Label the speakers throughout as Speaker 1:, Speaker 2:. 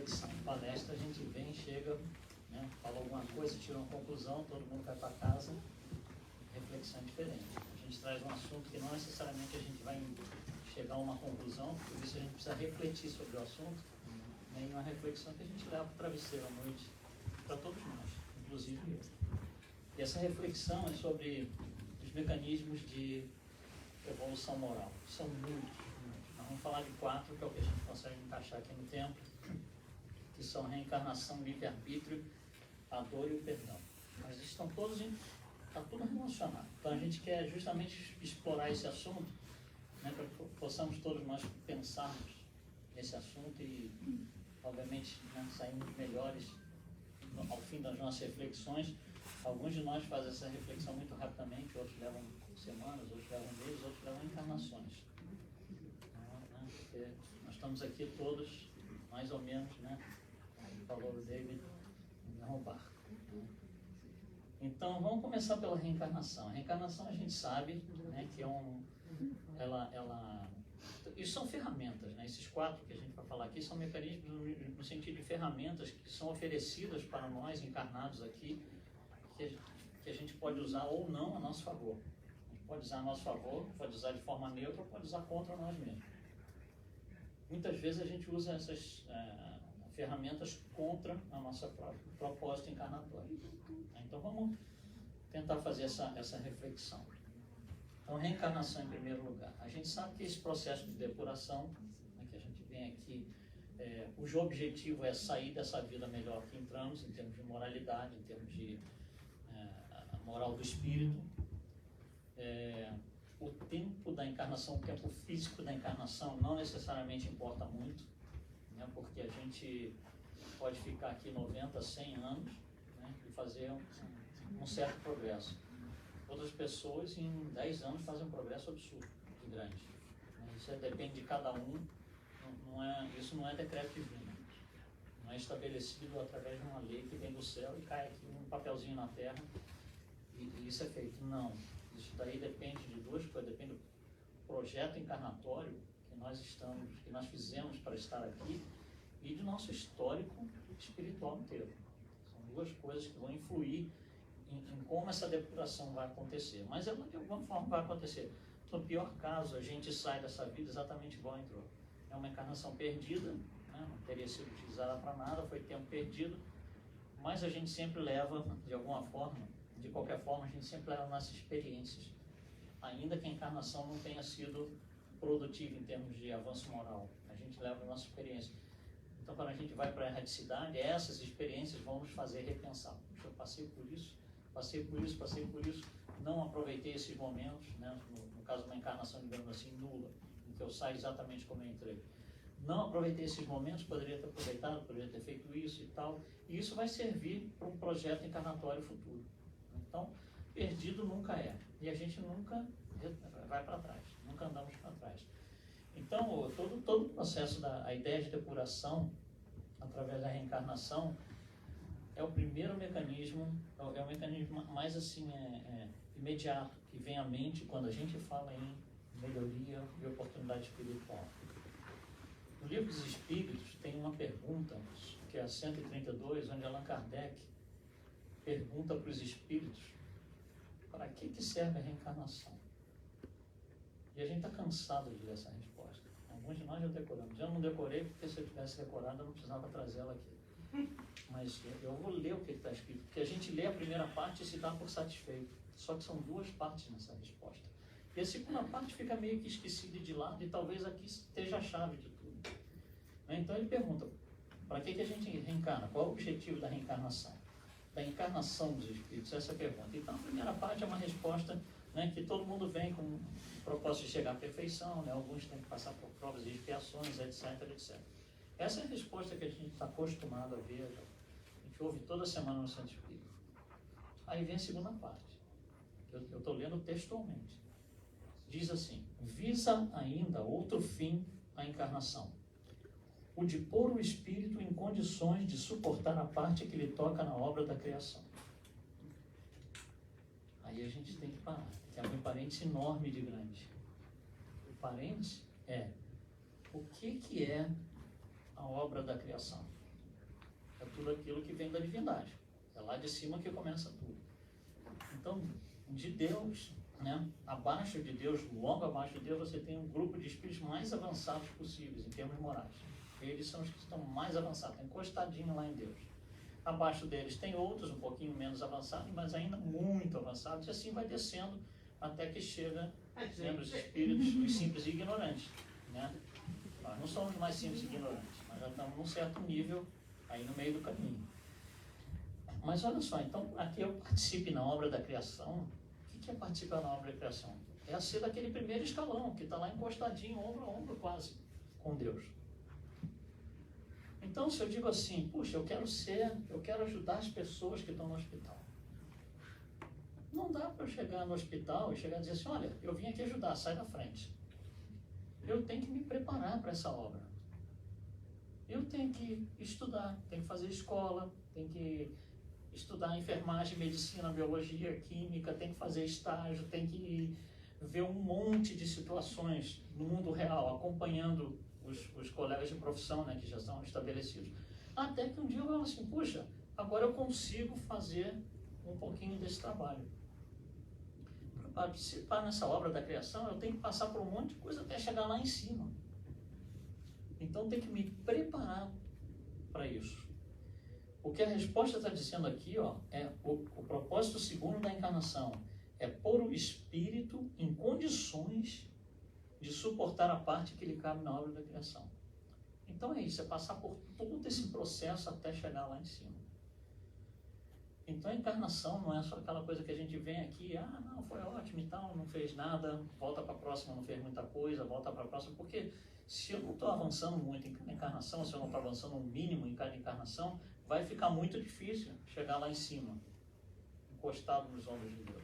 Speaker 1: reflexão. Palestra, a gente vem, chega, né, fala alguma coisa, tira uma conclusão, todo mundo vai para casa, reflexão é diferente. A gente traz um assunto que não necessariamente a gente vai chegar a uma conclusão, por isso a gente precisa refletir sobre o assunto, né, e uma reflexão que a gente leva para o travesseiro à noite, para todos nós, inclusive eu. E essa reflexão é sobre os mecanismos de evolução moral. São muitos. Nós vamos falar de 4, que é o que a gente consegue encaixar aqui no tempo, que são a reencarnação, livre-arbítrio, a dor e o perdão. Mas estão todos, está tudo relacionado. Então a gente quer justamente explorar esse assunto, né, para que possamos todos nós pensarmos nesse assunto e, obviamente, né, sairmos melhores ao fim das nossas reflexões. Alguns de nós fazem essa reflexão muito rapidamente, outros levam semanas, outros levam meses, outros levam encarnações. Porque nós estamos aqui todos, mais ou menos, né? Como falou o David, no barco. Então, vamos começar pela reencarnação. A reencarnação a gente sabe, né, que isso são ferramentas, né? Esses 4 que a gente vai falar aqui são mecanismos no sentido de ferramentas que são oferecidas para nós encarnados aqui, que a gente pode usar ou não a nosso favor. A gente pode usar a nosso favor, pode usar de forma neutra, ou pode usar contra nós mesmos. Muitas vezes a gente usa essas ferramentas contra a nossa própria propósito encarnatório. Então vamos tentar fazer essa reflexão. Então, reencarnação em primeiro lugar. A gente sabe que esse processo de depuração, né, que a gente vem aqui, cujo objetivo é sair dessa vida melhor que entramos, em termos de moralidade, em termos de a moral do espírito. O tempo da encarnação, o tempo físico da encarnação não necessariamente importa muito, né, porque a gente pode ficar aqui 90, 100 anos, né, e fazer um certo progresso. Outras pessoas em 10 anos fazem um progresso absurdo, de grande. Isso depende de cada um, isso não é decreto divino, não é estabelecido através de uma lei que vem do céu e cai aqui um papelzinho na terra e isso é feito. Não, isso daí depende de 2 coisas, depende do projeto encarnatório que nós fizemos para estar aqui e do nosso histórico espiritual inteiro. São 2 coisas que vão influir em como essa depuração vai acontecer, mas ela de alguma forma vai acontecer. No pior caso, a gente sai dessa vida exatamente igual entrou. É uma encarnação perdida, né? Não teria sido utilizada para nada, foi tempo perdido, mas a gente sempre leva, de alguma forma, de qualquer forma, a gente sempre leva nossas experiências, ainda que a encarnação não tenha sido produtiva em termos de avanço moral, a gente leva a nossa experiência. Então, quando a gente vai para a erradicidade, essas experiências vão nos fazer repensar. Eu passei por isso, não aproveitei esses momentos, né? No caso de uma encarnação, digamos assim, nula, em que eu saio exatamente como eu entrei. Não aproveitei esses momentos, poderia ter aproveitado, poderia ter feito isso e tal, e isso vai servir para um projeto encarnatório futuro. Então, perdido nunca é, e a gente nunca vai para trás, nunca andamos para trás. Então, todo o processo a ideia de depuração, através da reencarnação, é o primeiro mecanismo, é o mecanismo mais assim, imediato, que vem à mente quando a gente fala em melhoria e oportunidade espiritual. No Livro dos Espíritos tem uma pergunta, que é a 132, onde Allan Kardec pergunta para os espíritos para que serve a reencarnação. E a gente está cansado de ler essa resposta. Alguns de nós já decoramos. Eu não decorei porque se eu tivesse decorado eu não precisava trazê-la aqui. Mas eu vou ler o que está escrito, porque a gente lê a primeira parte e se dá por satisfeito. Só que são 2 partes nessa resposta. E a segunda parte fica meio que esquecida de lado e talvez aqui esteja a chave de tudo. Então ele pergunta, para que a gente reencarna? Qual é o objetivo da reencarnação? Da encarnação dos espíritos? Essa é a pergunta. Então a primeira parte é uma resposta, né, que todo mundo vem com o propósito de chegar à perfeição, né? Alguns têm que passar por provas e expiações, etc, etc. Essa é a resposta que a gente está acostumado a ver, a gente ouve toda semana no Centro Espírita. Aí vem a segunda parte, eu estou lendo textualmente. Diz assim: visa ainda outro fim a encarnação, o de pôr o espírito em condições de suportar a parte que lhe toca na obra da criação. Aí a gente tem que parar, que é um parêntese enorme de grande. O parêntese é o que é a obra da criação. é tudo aquilo que vem da divindade. É lá de cima que começa tudo. Então, de Deus, né, abaixo de Deus, logo abaixo de Deus, você tem um grupo de espíritos mais avançados possíveis em termos morais. Eles são os que estão mais avançados, encostadinho lá em Deus. Abaixo deles tem outros um pouquinho menos avançados, mas ainda muito avançados, e assim vai descendo até que chega os espíritos, os simples e ignorantes, né? Nós não somos mais simples e ignorantes, nós já estamos num certo nível aí no meio do caminho. Mas olha só, então aqui eu participe na obra da criação. O que é participar na obra da criação? É ser daquele primeiro escalão, que está lá encostadinho, ombro a ombro quase, com Deus. Então, se eu digo assim, puxa, eu quero ajudar as pessoas que estão no hospital. Não dá para eu chegar no hospital e chegar e dizer assim, olha, eu vim aqui ajudar, sai da frente. Eu tenho que me preparar para essa obra. Eu tenho que estudar, tenho que fazer escola, tenho que estudar enfermagem, medicina, biologia, química, tenho que fazer estágio, tenho que ver um monte de situações no mundo real, acompanhando os colegas de profissão, né, que já são estabelecidos. Até que um dia eu falo assim, puxa, agora eu consigo fazer um pouquinho desse trabalho. Para participar nessa obra da criação, eu tenho que passar por um monte de coisa até chegar lá em cima. Então, tem que me preparar para isso. O que a resposta está dizendo aqui, ó, é o propósito segundo da encarnação é pôr o espírito em condições de suportar a parte que lhe cabe na obra da criação. Então é isso, é passar por todo esse processo até chegar lá em cima. Então a encarnação não é só aquela coisa que a gente vem aqui, não, foi ótimo e tal, não fez nada, volta para a próxima, não fez muita coisa, volta para a próxima, porque se eu não estou avançando muito em cada encarnação, se eu não estou avançando um mínimo em cada encarnação, vai ficar muito difícil chegar lá em cima, encostado nos ombros de Deus.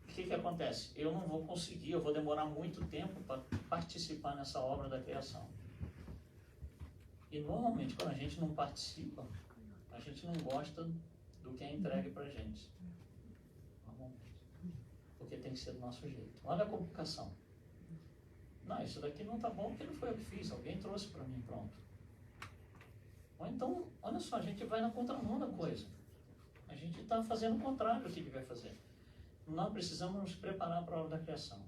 Speaker 1: O que acontece? Eu não vou conseguir, eu vou demorar muito tempo para participar nessa obra da criação. E normalmente, quando a gente não participa, a gente não gosta do que é entregue para a gente. Normalmente. Porque tem que ser do nosso jeito. Olha a complicação. Não, isso daqui não está bom porque não foi eu que fiz, alguém trouxe para mim, pronto. Ou então, olha só, a gente vai na contramão da coisa. A gente está fazendo o contrário do que ele vai fazer. Nós precisamos nos preparar para a obra da criação.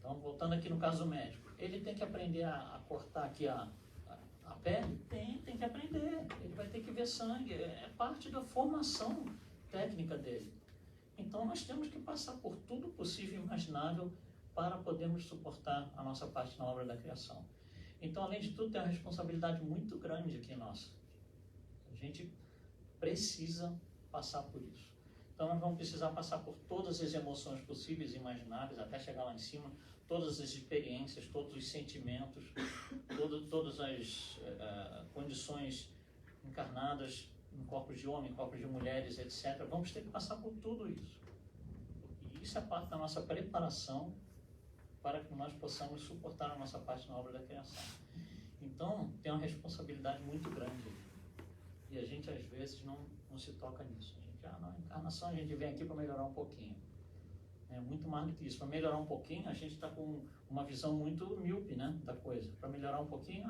Speaker 1: Então, voltando aqui no caso do médico, ele tem que aprender a cortar aqui a pele? Tem que aprender. Ele vai ter que ver sangue, é parte da formação técnica dele. Então, nós temos que passar por tudo possível e imaginável para podermos suportar a nossa parte na obra da criação. Então, além de tudo, tem uma responsabilidade muito grande aqui nossa. A gente precisa passar por isso. Então, nós vamos precisar passar por todas as emoções possíveis e imagináveis, até chegar lá em cima, todas as experiências, todos os sentimentos, todas as condições encarnadas em corpos de homem, corpos de mulheres, etc. Vamos ter que passar por tudo isso. E isso é parte da nossa preparação para que nós possamos suportar a nossa parte na obra da criação. Então, tem uma responsabilidade muito grande. E a gente, às vezes, não se toca nisso. Na encarnação a gente vem aqui para melhorar um pouquinho. É muito mais do que isso. Para melhorar um pouquinho, a gente está com uma visão muito míope, né, da coisa. Para melhorar um pouquinho,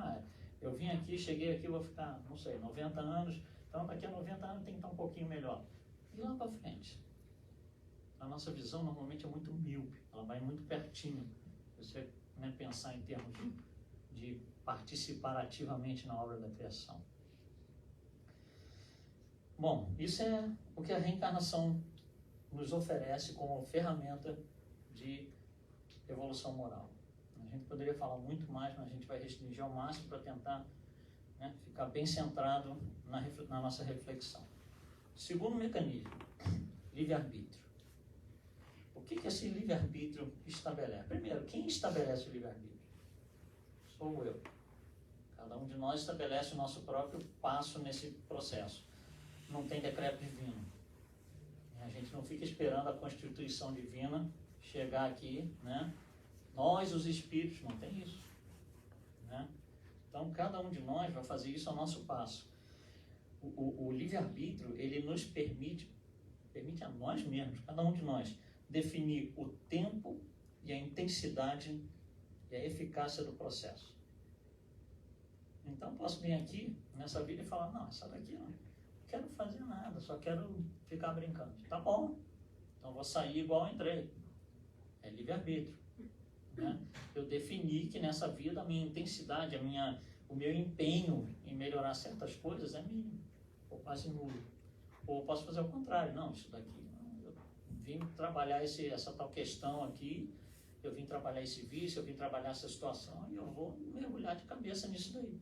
Speaker 1: eu vim aqui, cheguei aqui, vou ficar, não sei, 90 anos, então daqui a 90 anos tem que estar um pouquinho melhor. E lá para frente? A nossa visão normalmente é muito míope, ela vai muito pertinho. Você, né, pensar em termos de participar ativamente na obra da criação. Bom, isso é o que a reencarnação nos oferece como ferramenta de evolução moral. A gente poderia falar muito mais, mas a gente vai restringir ao máximo para tentar, né, ficar bem centrado na nossa reflexão. Segundo mecanismo, livre-arbítrio. O que esse livre-arbítrio estabelece? Primeiro, quem estabelece o livre-arbítrio? Sou eu. Cada um de nós estabelece o nosso próprio passo nesse processo. Não tem decreto divino. A gente não fica esperando a Constituição Divina chegar aqui, né? Nós, os espíritos, não tem isso, né? Então, cada um de nós vai fazer isso ao nosso passo. O livre-arbítrio, ele nos permite a nós mesmos, cada um de nós, definir o tempo e a intensidade e a eficácia do processo. Então, eu posso vir aqui nessa vida e falar, não, essa daqui não quero fazer nada, só quero ficar brincando. Tá bom, então vou sair igual eu entrei. É livre-arbítrio. Né? Eu defini que nessa vida a minha intensidade, o meu empenho em melhorar certas coisas é mínimo, ou quase nulo. Ou eu posso fazer o contrário, não, isso daqui, não, eu vim trabalhar essa tal questão aqui, eu vim trabalhar esse vício, eu vim trabalhar essa situação e eu vou mergulhar de cabeça nisso daí.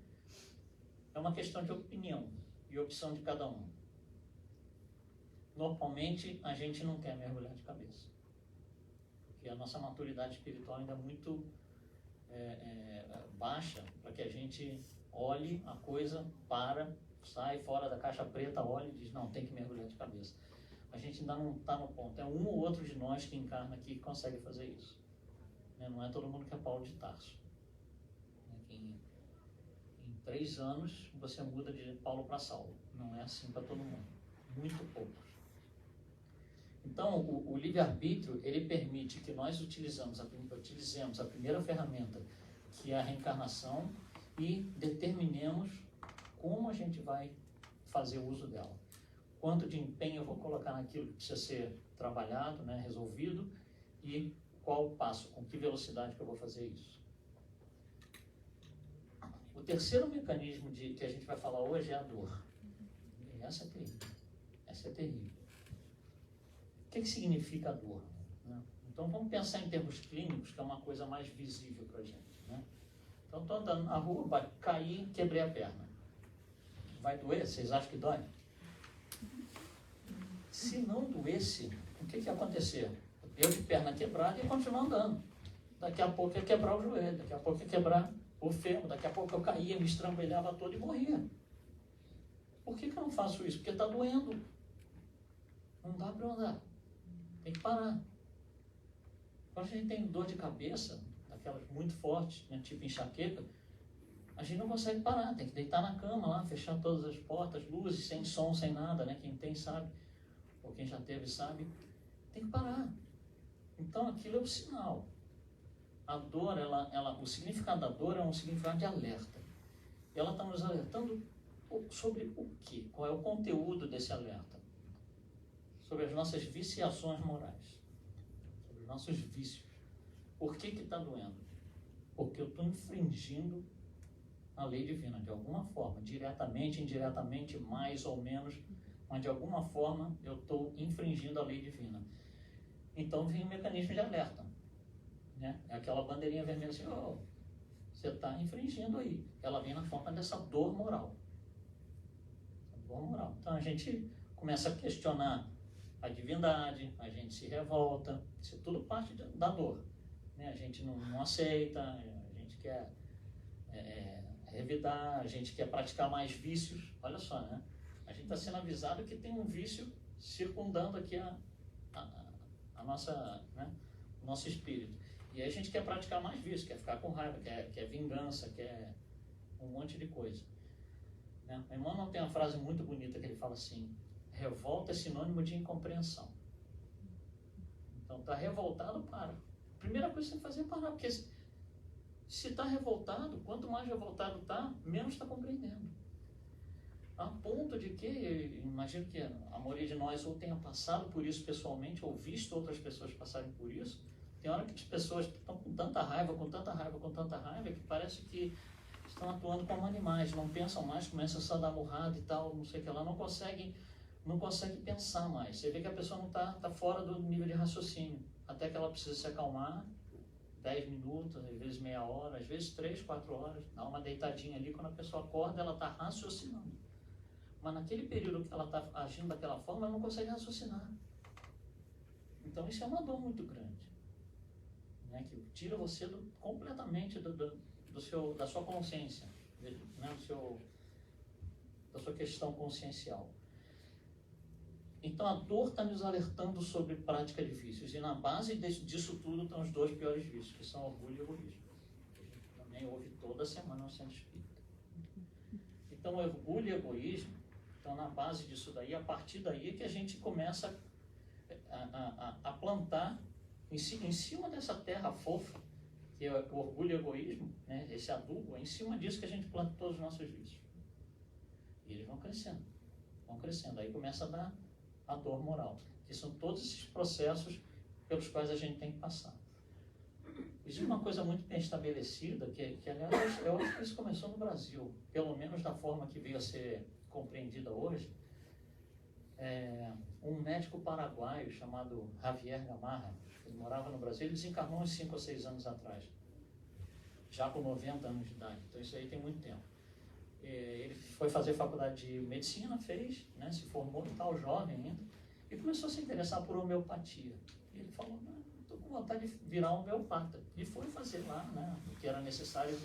Speaker 1: É uma questão de opinião e opção de cada um. Normalmente, a gente não quer mergulhar de cabeça. Porque a nossa maturidade espiritual ainda é muito baixa para que a gente olhe a coisa, sai fora da caixa preta, olha e diz, não, tem que mergulhar de cabeça. A gente ainda não está no ponto. É um ou outro de nós que encarna aqui que consegue fazer isso. Não é todo mundo que é Paulo de Tarso. Em 3 anos, você muda de Paulo para Saulo. Não é assim para todo mundo. Muito poucos. Então, o livre-arbítrio, ele permite que nós utilizemos a primeira ferramenta, que é a reencarnação, e determinemos como a gente vai fazer uso dela. Quanto de empenho eu vou colocar naquilo que precisa ser trabalhado, né, resolvido, e qual o passo, com que velocidade que eu vou fazer isso. O terceiro mecanismo que a gente vai falar hoje é a dor. E essa é terrível. Essa é terrível. O que significa a dor? Né? Então vamos pensar em termos clínicos, que é uma coisa mais visível para a gente. Né? Então estou andando na rua, vai cair, quebrei a perna. Vai doer? Vocês acham que dói? Se não doesse, o que ia acontecer? Eu de perna quebrada ia continuar andando. Daqui a pouco ia quebrar o joelho, daqui a pouco ia quebrar o fêmur, daqui a pouco eu caía, me estrambelhava todo e morria. Por que eu não faço isso? Porque está doendo. Não dá para andar. Tem que parar. Quando a gente tem dor de cabeça, daquelas muito fortes, né, tipo enxaqueca, a gente não consegue parar, tem que deitar na cama lá, fechar todas as portas, luzes, sem som, sem nada, né? Quem tem sabe, ou quem já teve sabe, tem que parar. Então aquilo é o sinal. A dor, o significado da dor é um significado de alerta. E ela está nos alertando sobre o quê? Qual é o conteúdo desse alerta? Sobre as nossas viciações morais, sobre os nossos vícios. Por que está doendo? Porque eu estou infringindo a lei divina, de alguma forma, diretamente, indiretamente, mais ou menos, mas de alguma forma eu estou infringindo a lei divina. Então vem um mecanismo de alerta, né? É aquela bandeirinha vermelha assim, você está infringindo aí. Ela vem na forma dessa dor moral. Dor moral. Então a gente começa a questionar a divindade, a gente se revolta, isso é tudo parte da dor. Né? A gente não aceita, a gente quer revidar, a gente quer praticar mais vícios. Olha só, né? A gente está sendo avisado que tem um vício circundando aqui a nossa, né? O nosso espírito. E aí a gente quer praticar mais vícios, quer ficar com raiva, quer vingança, quer um monte de coisa. Né? O Emmanuel tem uma frase muito bonita que ele fala assim, revolta é sinônimo de incompreensão. Então, está revoltado, para. A primeira coisa que você tem que fazer é parar, porque se está revoltado, quanto mais revoltado está, menos está compreendendo. A ponto de que, imagino que a maioria de nós ou tenha passado por isso pessoalmente, ou visto outras pessoas passarem por isso, tem hora que as pessoas estão com tanta raiva, que parece que estão atuando como animais, não pensam mais, começam só a dar murrada e tal, não sei o que lá, não consegue pensar mais. Você vê que a pessoa não está fora do nível de raciocínio, até que ela precisa se acalmar, 10 minutos, às vezes meia hora, às vezes 3, 4 horas, dá uma deitadinha ali, quando a pessoa acorda, ela está raciocinando. Mas naquele período que ela está agindo daquela forma, ela não consegue raciocinar. Então isso é uma dor muito grande, né, que tira você completamente da sua consciência, né, da sua questão consciencial. Então a dor está nos alertando sobre prática de vícios, e na base disso tudo estão os 2 piores vícios, que são orgulho e egoísmo. A gente também ouve toda semana no Centro Espírita. Então orgulho e egoísmo estão na base disso daí, a partir daí é que a gente começa a plantar em cima dessa terra fofa, que é o orgulho e o egoísmo, né, esse adubo, é em cima disso que a gente planta todos os nossos vícios. E eles vão crescendo, aí começa a dar a dor moral, que são todos esses processos pelos quais a gente tem que passar. Existe uma coisa muito bem estabelecida, que aliás, eu acho que isso começou no Brasil, pelo menos da forma que veio a ser compreendida hoje. Um médico paraguaio chamado Javier Gamarra, ele morava no Brasil, ele desencarnou uns 5 ou 6 anos atrás, já com 90 anos de idade, então isso aí tem muito tempo. Ele foi fazer faculdade de medicina, fez, né, se formou e tal, jovem ainda, e começou a se interessar por homeopatia. E ele falou, estou com vontade de virar homeopata. E foi fazer lá, né, o que era necessário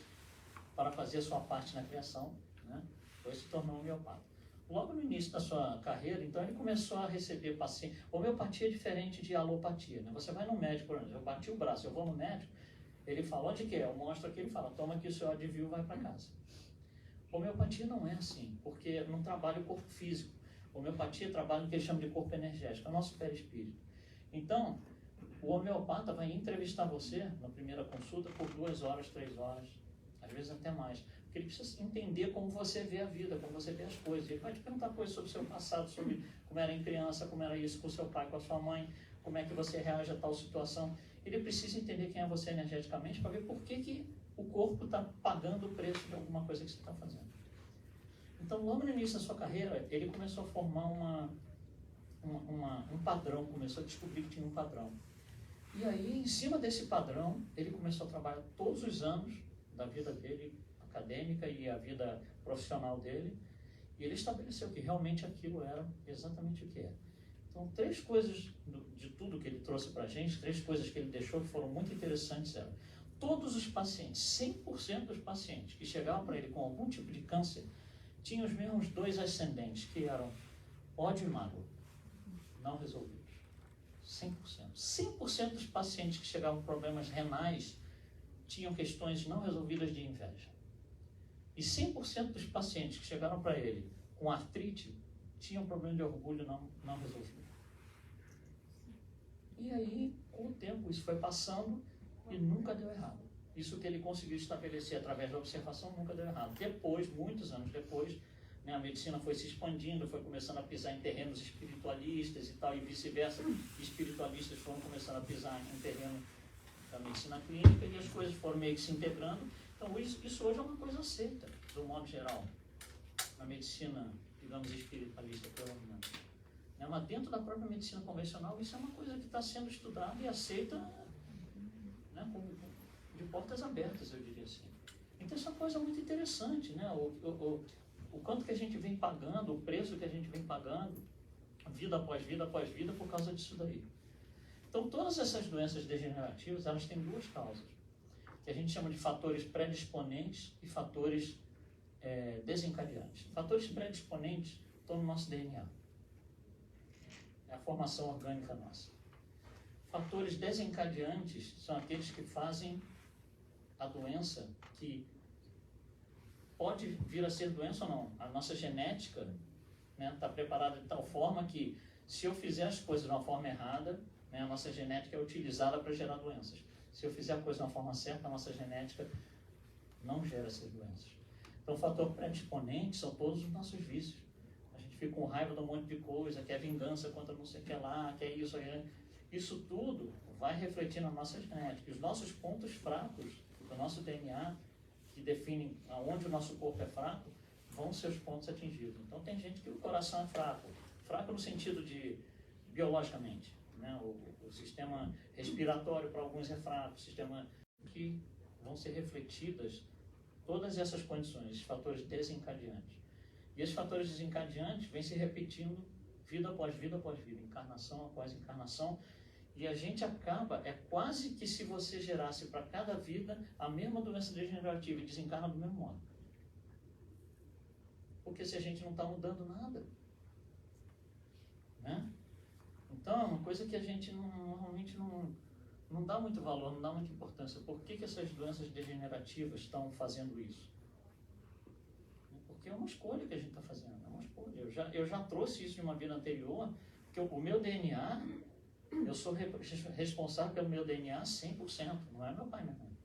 Speaker 1: para fazer a sua parte na criação, né, depois se tornou homeopata. Logo no início da sua carreira, então, ele começou a receber pacientes. Homeopatia é diferente de alopatia, né? Você vai no médico, por exemplo, eu bati o braço, eu vou no médico, ele fala, onde que é? Eu mostro aqui, ele fala, toma aqui o seu Advil, vai para casa. Homeopatia não é assim, porque não trabalha o corpo físico. Homeopatia trabalha o que ele chama de corpo energético, é o nosso perispírito. Então, o homeopata vai entrevistar você na primeira consulta por 2 horas, 3 horas, às vezes até mais. Porque ele precisa entender como você vê a vida, como você vê as coisas. Ele vai te perguntar coisas sobre o seu passado, sobre como era em criança, como era isso com o seu pai, com a sua mãe, como é que você reage a tal situação. Ele precisa entender quem é você energeticamente para ver por que o corpo está pagando o preço de alguma coisa que você está fazendo. Então, logo no início da sua carreira, ele começou a formar um padrão, começou a descobrir que tinha um padrão. E aí, em cima desse padrão, ele começou a trabalhar todos os anos da vida dele, acadêmica e a vida profissional dele, e ele estabeleceu que realmente aquilo era exatamente o que é. Então, 3 coisas de tudo que ele trouxe para a gente, 3 coisas que ele deixou que foram muito interessantes eram: todos os pacientes, 100% dos pacientes que chegavam para ele com algum tipo de câncer, tinham os mesmos 2 ascendentes, que eram ódio e mágoa, não resolvidos. 100%. 100% dos pacientes que chegavam com problemas renais tinham questões não resolvidas de inveja. E 100% dos pacientes que chegaram para ele com artrite tinham problema de orgulho não resolvido. E aí, com o tempo, isso foi passando e nunca deu errado. Isso que ele conseguiu estabelecer através da observação nunca deu errado. Depois, muitos anos depois, né, a medicina foi se expandindo, foi começando a pisar em terrenos espiritualistas e tal, e vice-versa. Espiritualistas foram começando a pisar em terreno da medicina clínica e as coisas foram meio que se integrando. Então, isso hoje é uma coisa aceita, do modo geral, na medicina, digamos, espiritualista, pelo menos. Mas dentro da própria medicina convencional, isso é uma coisa que está sendo estudada e aceita, né, de portas abertas, eu diria assim. Então, isso é uma coisa muito interessante, né? O quanto que a gente vem pagando, o preço que a gente vem pagando, vida após vida, por causa disso daí. Então, todas essas doenças degenerativas, elas têm 2 causas, que a gente chama de fatores predisponentes e fatores desencadeantes. Fatores predisponentes estão no nosso DNA. É a formação orgânica nossa. Fatores desencadeantes são aqueles que fazem a doença, que pode vir a ser doença ou não. A nossa genética está preparada de tal forma que, se eu fizer as coisas de uma forma errada, a nossa genética é utilizada para gerar doenças. Se eu fizer a coisa de uma forma certa, a nossa genética não gera essas doenças. Então, o fator predisponente são todos os nossos vícios. A gente fica com raiva de um monte de coisa, quer vingança contra não sei o que lá, quer isso, isso tudo vai refletir na nossa genética. Os nossos pontos fracos do nosso DNA, que definem aonde o nosso corpo é fraco, vão ser os pontos atingidos. Então, tem gente que o coração é fraco. Fraco no sentido de, biologicamente, né? O sistema respiratório para alguns é fraco, o sistema que vão ser refletidas todas essas condições, esses fatores desencadeantes. E esses fatores desencadeantes vêm se repetindo vida após vida após vida, encarnação após encarnação, e a gente acaba, é quase que se você gerasse para cada vida a mesma doença degenerativa e desencarna do mesmo modo. Porque se a gente não está mudando nada, né? Então, é uma coisa que a gente normalmente não dá muito valor, não dá muita importância. Por que essas doenças degenerativas estão fazendo isso? Porque é uma escolha que a gente está fazendo, é uma escolha. Eu já trouxe isso de uma vida anterior, que o meu DNA, eu sou responsável pelo meu DNA 100%, não é meu pai e minha mãe.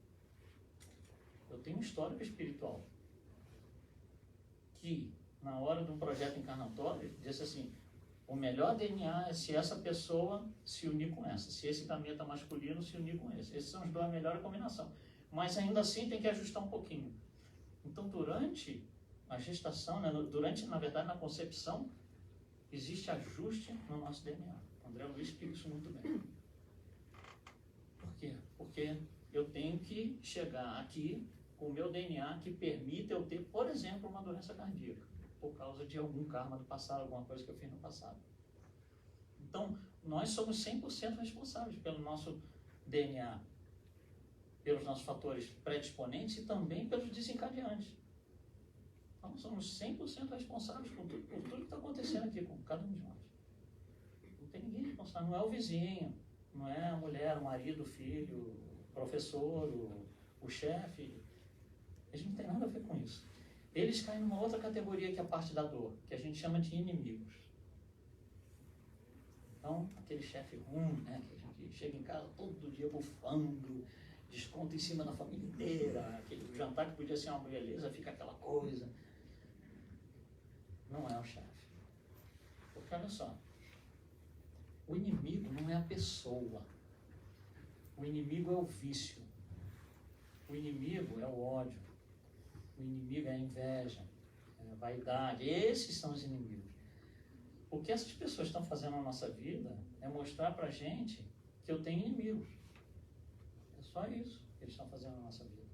Speaker 1: Eu tenho um histórico espiritual que, na hora de um projeto encarnatório, disse assim, o melhor DNA é se essa pessoa se unir com essa, se esse gameta masculino se unir com esse. Esses são os dois, a melhor combinação. Mas ainda assim tem que ajustar um pouquinho. Então, durante a gestação, né, na verdade, na concepção, existe ajuste no nosso DNA. O André Luiz explica isso muito bem. Por quê? Porque eu tenho que chegar aqui com o meu DNA que permita eu ter, por exemplo, uma doença cardíaca, por causa de algum karma do passado, alguma coisa que eu fiz no passado. Então, nós somos 100% responsáveis pelo nosso DNA, pelos nossos fatores predisponentes e também pelos desencadeantes. Então, somos 100% responsáveis por tudo que está acontecendo aqui com cada um de nós. Não tem ninguém responsável, não é o vizinho, não é a mulher, o marido, o filho, o professor, o chefe. Eles não têm nada a ver com isso. Eles caem numa outra categoria que é a parte da dor, que a gente chama de inimigos. Então, aquele chefe ruim, né, que a gente chega em casa todo dia bufando, desconta em cima da família inteira, aquele jantar que podia ser uma beleza, fica aquela coisa. Não é o chefe. Porque olha só, o inimigo não é a pessoa. O inimigo é o vício. O inimigo é o ódio. O inimigo é a inveja, é a vaidade. Esses são os inimigos. O que essas pessoas estão fazendo na nossa vida é mostrar pra gente que eu tenho inimigos. É só isso que eles estão fazendo na nossa vida.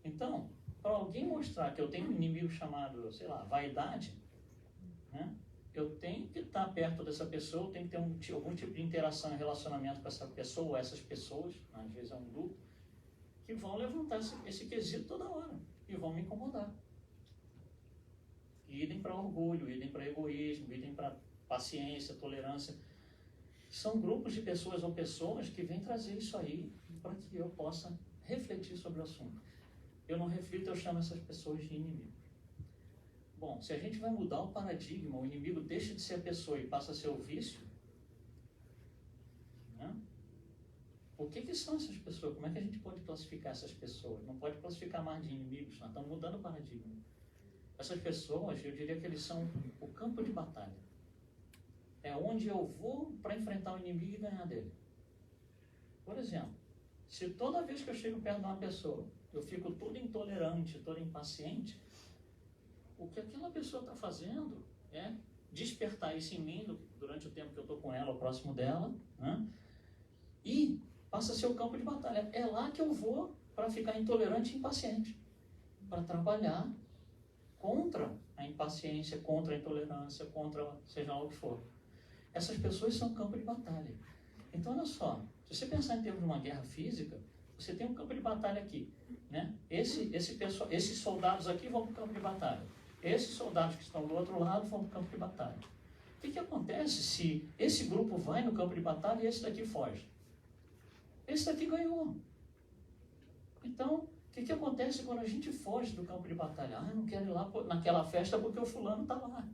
Speaker 1: Então, para alguém mostrar que eu tenho um inimigo chamado, sei lá, vaidade, né? Eu tenho que estar perto dessa pessoa, eu tenho que ter algum tipo de interação e relacionamento com essa pessoa, ou essas pessoas, às vezes é um grupo, que vão levantar esse quesito toda hora e vão me incomodar. Idem para orgulho, idem para egoísmo, idem para paciência, tolerância. São grupos de pessoas ou pessoas que vêm trazer isso aí para que eu possa refletir sobre o assunto. Eu não reflito, eu chamo essas pessoas de inimigos. Bom, se a gente vai mudar o paradigma, o inimigo deixa de ser a pessoa e passa a ser o vício, né? O que são essas pessoas? Como é que a gente pode classificar essas pessoas? Não pode classificar mais de inimigos, nós estamos mudando o paradigma. Essas pessoas, eu diria que eles são o campo de batalha. É onde eu vou para enfrentar o inimigo e ganhar dele. Por exemplo, se toda vez que eu chego perto de uma pessoa, eu fico todo intolerante, todo impaciente, o que aquela pessoa está fazendo é despertar isso em mim durante o tempo que eu estou com ela, ou próximo dela, né? E passa a ser o campo de batalha. É lá que eu vou para ficar intolerante e impaciente, para trabalhar contra a impaciência, contra a intolerância, contra seja lá o que for. Essas pessoas são campo de batalha. Então, olha só, se você pensar em termos de uma guerra física, você tem um campo de batalha aqui, né? Esses soldados aqui vão para o campo de batalha. Esses soldados que estão do outro lado vão para o campo de batalha. O que acontece se esse grupo vai no campo de batalha e esse daqui foge? Esse daqui ganhou. Então, o que acontece quando a gente foge do campo de batalha? Ah, eu não quero ir lá naquela festa porque o fulano está lá.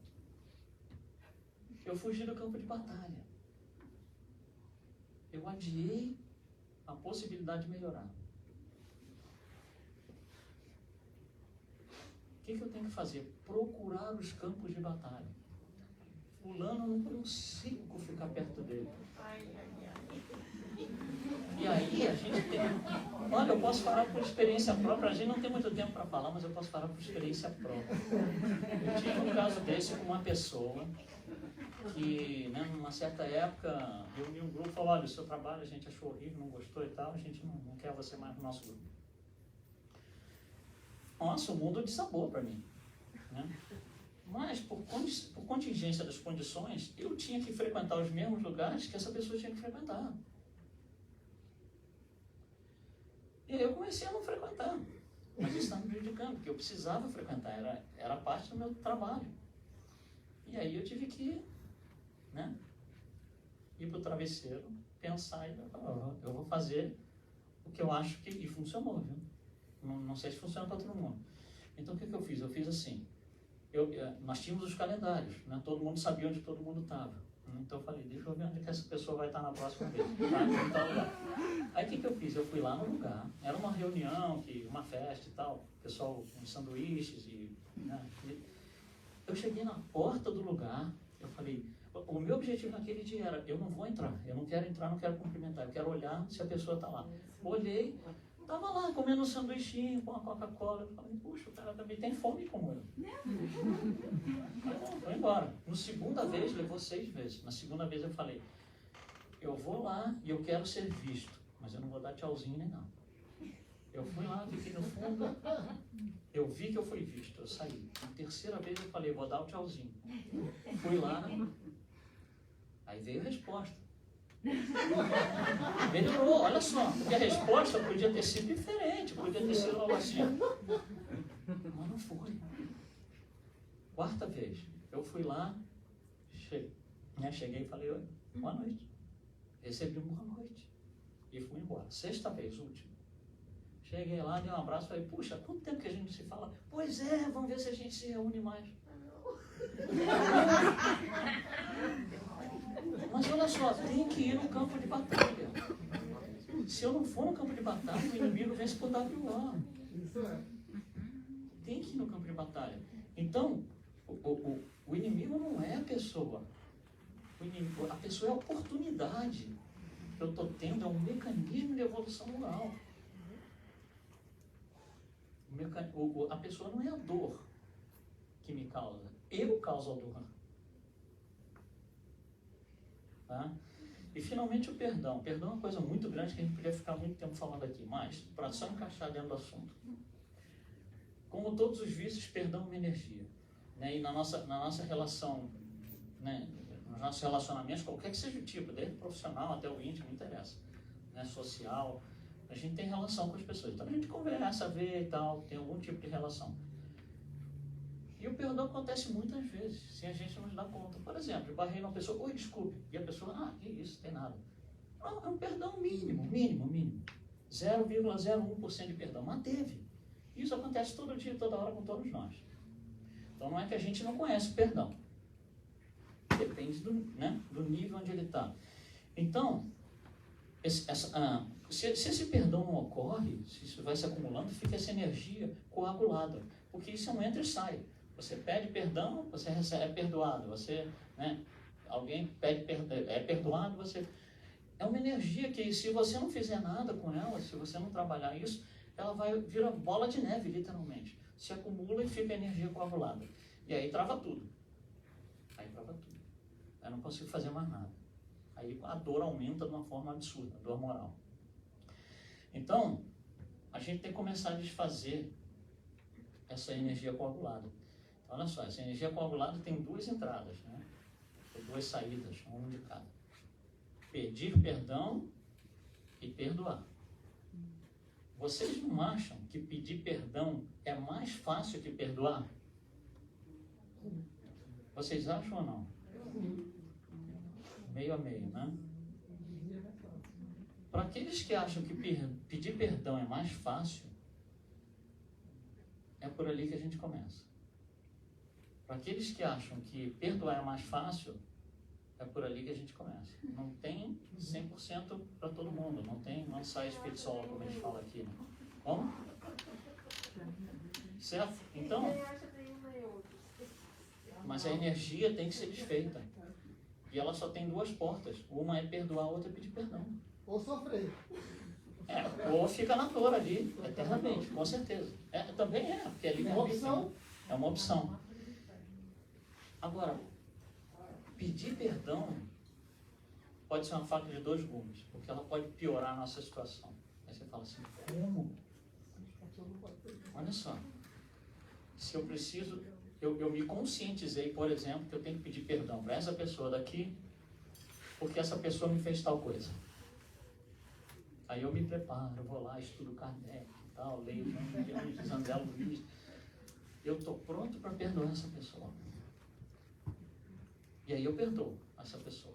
Speaker 1: Eu fugi do campo de batalha. Eu adiei a possibilidade de melhorar. O que eu tenho que fazer? Procurar os campos de batalha. Fulano, não consigo ficar perto dele. E aí a gente tem... Olha, eu posso falar por experiência própria, a gente não tem muito tempo para falar, mas eu posso falar por experiência própria. Eu tive um caso desse com uma pessoa que, né, numa certa época, reuni um grupo e falou, olha, o seu trabalho a gente achou horrível, não gostou e tal, a gente não quer você mais no nosso grupo. Nossa, o mundo desabou para mim, né? Mas, por contingência das condições, eu tinha que frequentar os mesmos lugares que essa pessoa tinha que frequentar. E aí eu comecei a não frequentar. Mas isso estava me prejudicando, porque eu precisava frequentar, era parte do meu trabalho. E aí eu tive que, né, ir para o travesseiro, pensar, e eu vou fazer o que eu acho que... E funcionou, viu? Não sei se funciona para todo mundo. Então o que eu fiz? Eu fiz assim, nós tínhamos os calendários, né? Todo mundo sabia onde todo mundo estava. Então eu falei, deixa eu ver onde que essa pessoa vai estar na próxima vez. Tá? Em tal lugar. Aí o que eu fiz? Eu fui lá no lugar, era uma reunião, uma festa e tal, pessoal com sanduíches né, eu cheguei na porta do lugar, eu falei, o meu objetivo naquele dia era, eu não vou entrar, eu não quero entrar, não quero cumprimentar, eu quero olhar se a pessoa está lá. Olhei, estava lá comendo um sanduichinho com a Coca-Cola, eu falei, puxa, o cara também tem fome como eu. Aí bom, foi embora. Na segunda vez, levou 6 vezes. Na segunda vez eu falei, eu vou lá e eu quero ser visto, mas eu não vou dar tchauzinho nem nada. Eu fui lá, fiquei no fundo, eu vi que eu fui visto, eu saí. Na terceira vez eu falei, vou dar o tchauzinho. Fui lá, aí veio a resposta. Melhorou, olha só, porque a resposta podia ter sido diferente, podia ter sido algo assim. Mas não foi. Quarta vez, eu fui lá, cheguei e falei, boa noite. Recebi uma boa noite. E fui embora. Sexta vez, última. Cheguei lá, dei um abraço, falei, puxa, quanto tempo que a gente se fala? Pois é, vamos ver se a gente se reúne mais. Mas olha só, tem que ir no campo de batalha. Se eu não for no campo de batalha, o inimigo vence por WO. Tem que ir no campo de batalha. Então, o inimigo não é a pessoa. A pessoa é a oportunidade que eu estou tendo, é um mecanismo de evolução moral. A pessoa não é a dor que me causa, eu causo a dor. Tá? E finalmente o perdão. Perdão é uma coisa muito grande que a gente podia ficar muito tempo falando aqui, mas para só encaixar dentro do assunto. Como todos os vícios, perdão é uma energia. Né? E na nossa relação, né? Nos nossos relacionamentos, qualquer que seja o tipo, desde profissional até o íntimo, não interessa. Né? Social, a gente tem relação com as pessoas. Então a gente conversa, vê e tal, tem algum tipo de relação. E o perdão acontece muitas vezes, sem a gente não se dar conta. Por exemplo, eu barrei uma pessoa, oi, desculpe. E a pessoa, que isso, tem nada. É um perdão mínimo. 0,01% de perdão, mas teve. Isso acontece todo dia, toda hora com todos nós. Então não é que a gente não conhece o perdão. Depende do nível onde ele está. Então, se esse perdão não ocorre, se isso vai se acumulando, fica essa energia coagulada. Porque isso é um entra e sai. Você pede perdão, você é perdoado. Você, alguém é perdoado, você... É uma energia que, se você não fizer nada com ela, se você não trabalhar isso, ela vira bola de neve, literalmente. Se acumula e fica a energia coagulada. E aí trava tudo. Eu não consigo fazer mais nada. Aí a dor aumenta de uma forma absurda, a dor moral. Então, a gente tem que começar a desfazer essa energia coagulada. Então, olha só, essa energia coagulada tem 2 entradas, né? 2 saídas, uma de cada. Pedir perdão e perdoar. Vocês não acham que pedir perdão é mais fácil que perdoar? Vocês acham ou não? Meio a meio, né? Para aqueles que acham que pedir perdão é mais fácil, é por ali que a gente começa. Para aqueles que acham que perdoar é mais fácil, é por ali que a gente começa. Não tem 100% para todo mundo, não tem one size fits all, como a gente fala aqui. Né? Como? Certo? Então, mas a energia tem que ser desfeita. E ela só tem 2 portas. Uma é perdoar, a outra é pedir perdão.
Speaker 2: Ou sofrer.
Speaker 1: Ou fica na dor ali, eternamente, com certeza. Também porque ali
Speaker 2: é uma opção.
Speaker 1: É uma opção. Agora, pedir perdão pode ser uma faca de 2 gumes, porque ela pode piorar a nossa situação. Aí você fala assim, como? Olha só, se eu preciso, eu me conscientizei, por exemplo, que eu tenho que pedir perdão para essa pessoa daqui, porque essa pessoa me fez tal coisa. Aí eu me preparo, eu vou lá, estudo Kardec e tal, leio de André Luiz. Eu estou pronto para perdoar essa pessoa. E aí eu perdoo essa pessoa.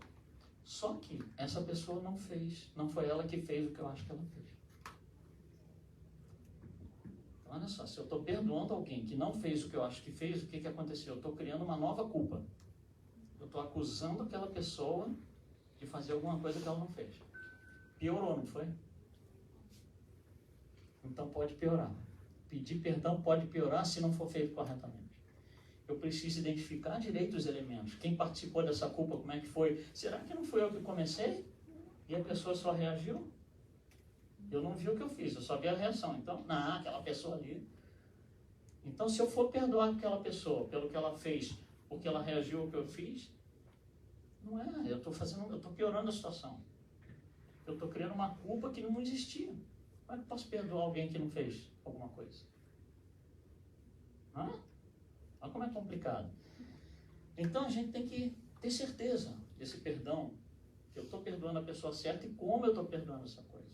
Speaker 1: Só que essa pessoa não fez, não foi ela que fez o que eu acho que ela fez. Então, olha só, se eu estou perdoando alguém que não fez o que eu acho que fez, o que aconteceu? Eu estou criando uma nova culpa. Eu estou acusando aquela pessoa de fazer alguma coisa que ela não fez. Piorou, não foi? Então pode piorar. Pedir perdão pode piorar se não for feito corretamente. Eu preciso identificar direito os elementos. Quem participou dessa culpa, como é que foi? Será que não fui eu que comecei? E a pessoa só reagiu? Eu não vi o que eu fiz, eu só vi a reação. Então, aquela pessoa ali. Então, se eu for perdoar aquela pessoa pelo que ela fez, porque ela reagiu ao que eu fiz, não é, eu estou piorando a situação. Eu estou criando uma culpa que não existia. Como é que eu posso perdoar alguém que não fez alguma coisa? Olha como é complicado. Então, a gente tem que ter certeza desse perdão, que eu estou perdoando a pessoa certa e como eu estou perdoando essa coisa.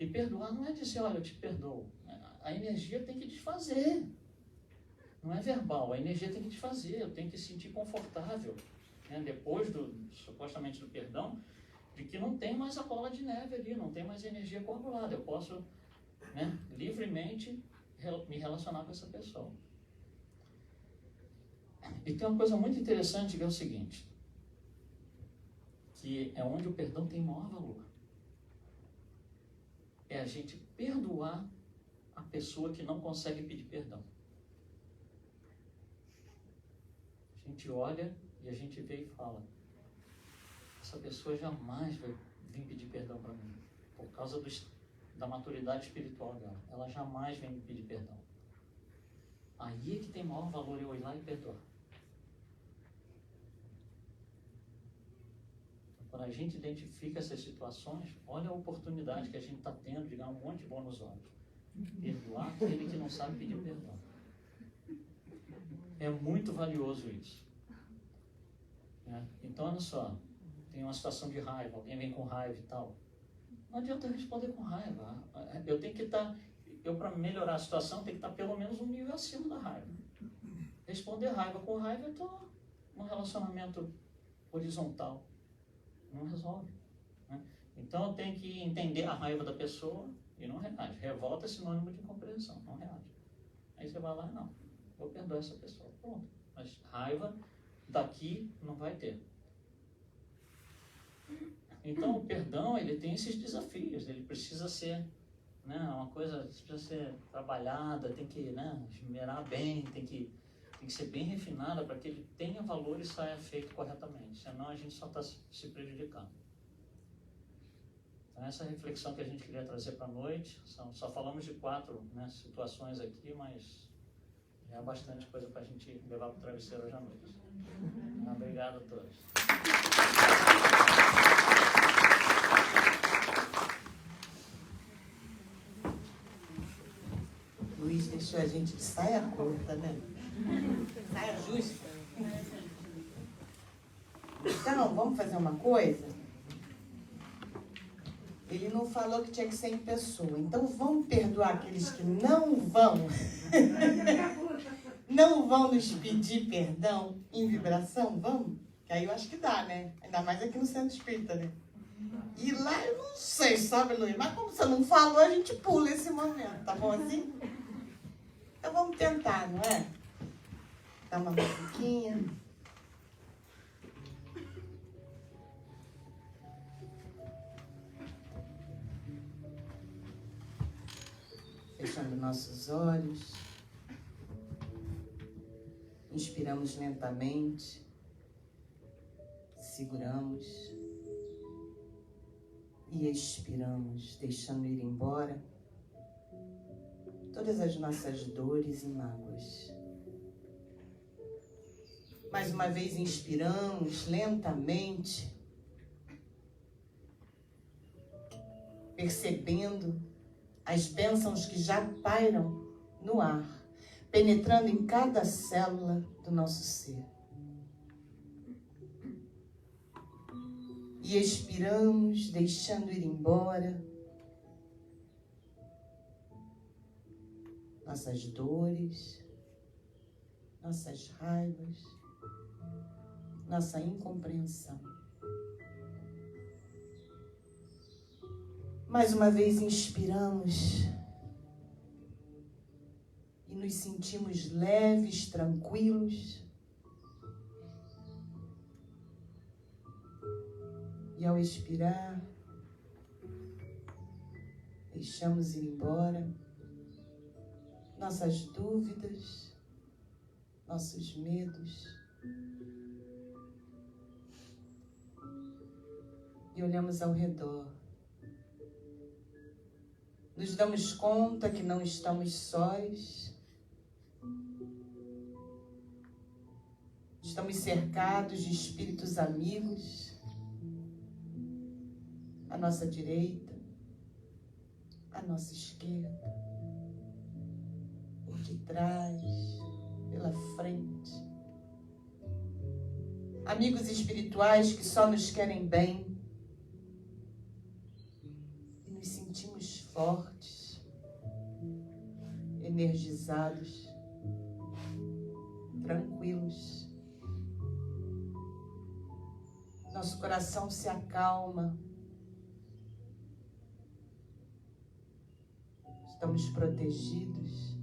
Speaker 1: E perdoar não é dizer, olha, eu te perdoo. A energia tem que desfazer. Não é verbal, a energia tem que desfazer. Eu tenho que sentir confortável, né, depois supostamente do perdão, de que não tem mais a bola de neve ali, não tem mais energia coagulada. Eu posso, né, livremente me relacionar com essa pessoa. E tem uma coisa muito interessante que é o seguinte, que é onde o perdão tem maior valor. É a gente perdoar a pessoa que não consegue pedir perdão. A gente olha e a gente vê e fala, essa pessoa jamais vai vir pedir perdão para mim, por causa da maturidade espiritual dela. Ela jamais vem me pedir perdão. Aí é que tem maior valor eu ir lá e perdoar. Quando a gente identifica essas situações, olha a oportunidade que a gente está tendo de ganhar um monte de bônus olhos. Perdoar aquele que não sabe pedir perdão. É muito valioso isso. Então, olha só, tem uma situação de raiva, alguém vem com raiva e tal. Não adianta eu responder com raiva. Eu tenho que estar, para melhorar a situação, tenho que estar pelo menos um nível acima da raiva. Responder raiva com raiva, eu estou num relacionamento horizontal. Não resolve. Né? Então eu tenho que entender a raiva da pessoa e não reage. Revolta é sinônimo de incompreensão, não reage. Aí você vai lá e não, vou perdoar essa pessoa. Pronto. Mas raiva daqui não vai ter. Então o perdão, ele tem esses desafios, ele precisa ser, né, uma coisa, precisa ser trabalhada, tem que, né, esmerar bem, tem que ser bem refinada para que ele tenha valor e saia feito corretamente, senão a gente só está se prejudicando. Então essa reflexão que a gente queria trazer para a noite, só falamos de 4, né, situações aqui, mas já é bastante coisa para a gente levar para o travesseiro hoje à noite. Obrigado a todos.
Speaker 2: Luiz deixou a gente de saia curta, né? Saia justa. Então, vamos fazer uma coisa? Ele não falou que tinha que ser em pessoa. Então, vamos perdoar aqueles que não vão nos pedir perdão em vibração? Vamos? Que aí eu acho que dá, né? Ainda mais aqui no Centro Espírita, né? E lá eu não sei, sabe, Luiz? Mas como você não falou, a gente pula esse momento, tá bom assim? Então vamos tentar, não é? Dá uma musiquinha. Fechando nossos olhos. Inspiramos lentamente. Seguramos. E expiramos, deixando ir embora todas as nossas dores e mágoas. Mais uma vez inspiramos lentamente, percebendo as bênçãos que já pairam no ar, penetrando em cada célula do nosso ser. E expiramos, deixando ir embora nossas dores, nossas raivas, nossa incompreensão. Mais uma vez inspiramos e nos sentimos leves, tranquilos, E ao expirar, deixamos ir embora nossas dúvidas, nossos medos. E olhamos ao redor. Nos damos conta que não estamos sós. Estamos cercados de espíritos amigos. À nossa direita, à nossa esquerda, por detrás, pela frente. Amigos espirituais que só nos querem bem. E nos sentimos fortes, energizados, tranquilos. Nosso coração se acalma. Estamos protegidos,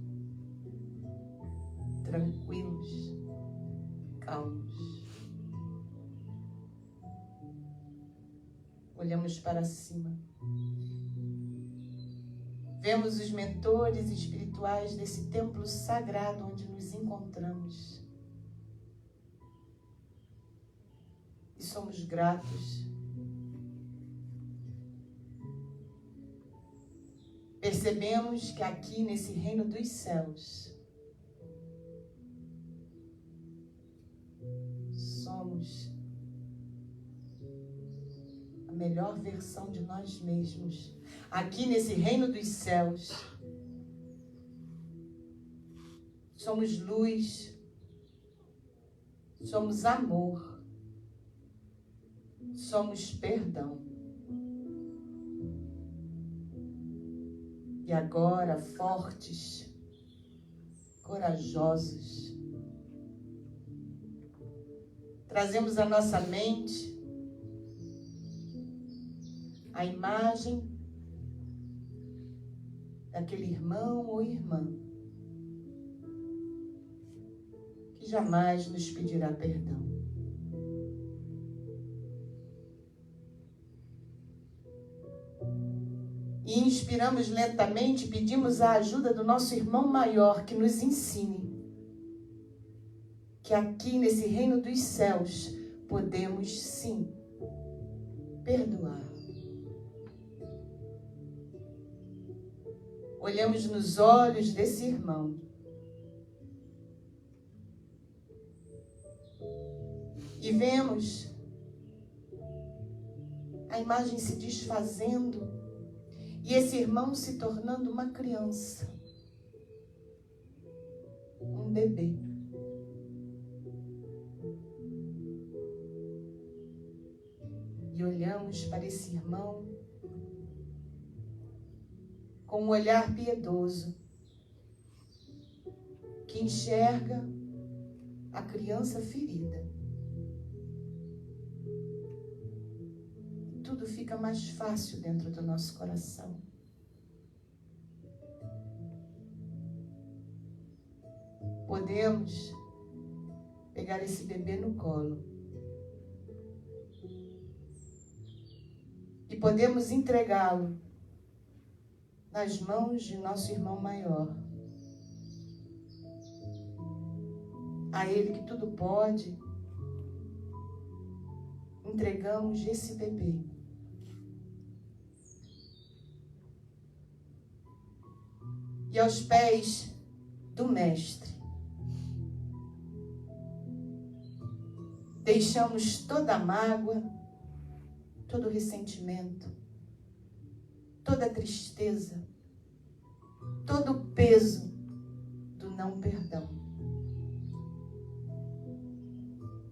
Speaker 2: tranquilos, calmos. Olhamos para cima. Vemos os mentores espirituais desse templo sagrado onde nos encontramos. E somos gratos. Percebemos que aqui nesse reino dos céus somos a melhor versão de nós mesmos. Aqui nesse reino dos céus somos luz, somos amor, somos perdão. E agora, fortes, corajosos, trazemos à nossa mente a imagem daquele irmão ou irmã que jamais nos pedirá perdão. E inspiramos lentamente, pedimos a ajuda do nosso irmão maior que nos ensine que aqui nesse reino dos céus podemos sim perdoar. Olhamos nos olhos desse irmão e vemos a imagem se desfazendo e esse irmão se tornando uma criança, um bebê. E olhamos para esse irmão com um olhar piedoso, que enxerga a criança ferida. Tudo fica mais fácil dentro do nosso coração. Podemos pegar esse bebê no colo e podemos entregá-lo nas mãos de nosso irmão maior. A ele que tudo pode, entregamos esse bebê. E aos pés do Mestre, deixamos toda a mágoa, todo o ressentimento, toda a tristeza, todo o peso do não perdão.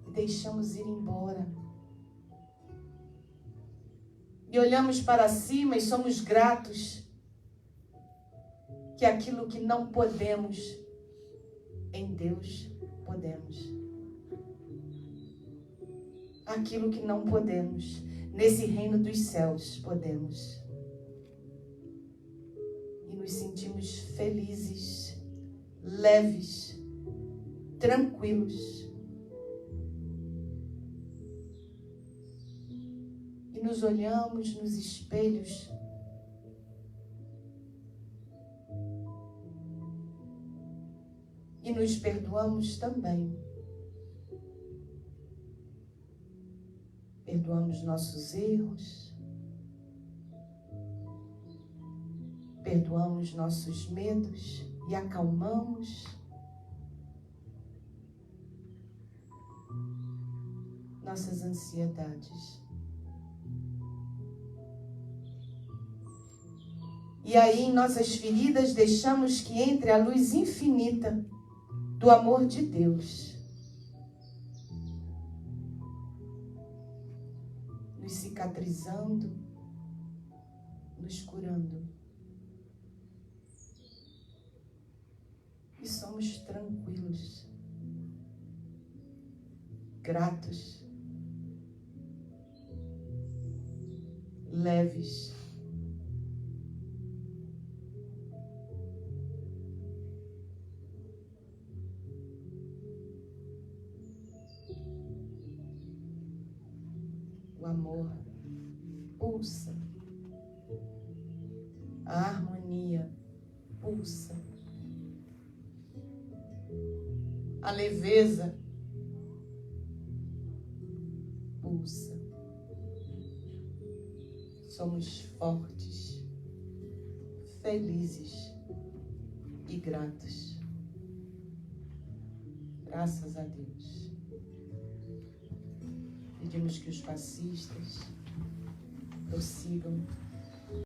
Speaker 2: E deixamos ir embora. E olhamos para cima e somos gratos que aquilo que não podemos, em Deus podemos. Aquilo que não podemos, nesse reino dos céus podemos. E nos sentimos felizes, leves, tranquilos. E nos olhamos nos espelhos e nos perdoamos também. Perdoamos nossos erros, perdoamos nossos medos e acalmamos nossas ansiedades. E aí, em nossas feridas, deixamos que entre a luz infinita do amor de Deus, nos cicatrizando, nos curando. E somos tranquilos, gratos, leves. O amor pulsa, a harmonia pulsa, a leveza pulsa. Somos fortes, felizes e gratos. Graças a Deus. Pedimos que os passistas prossigam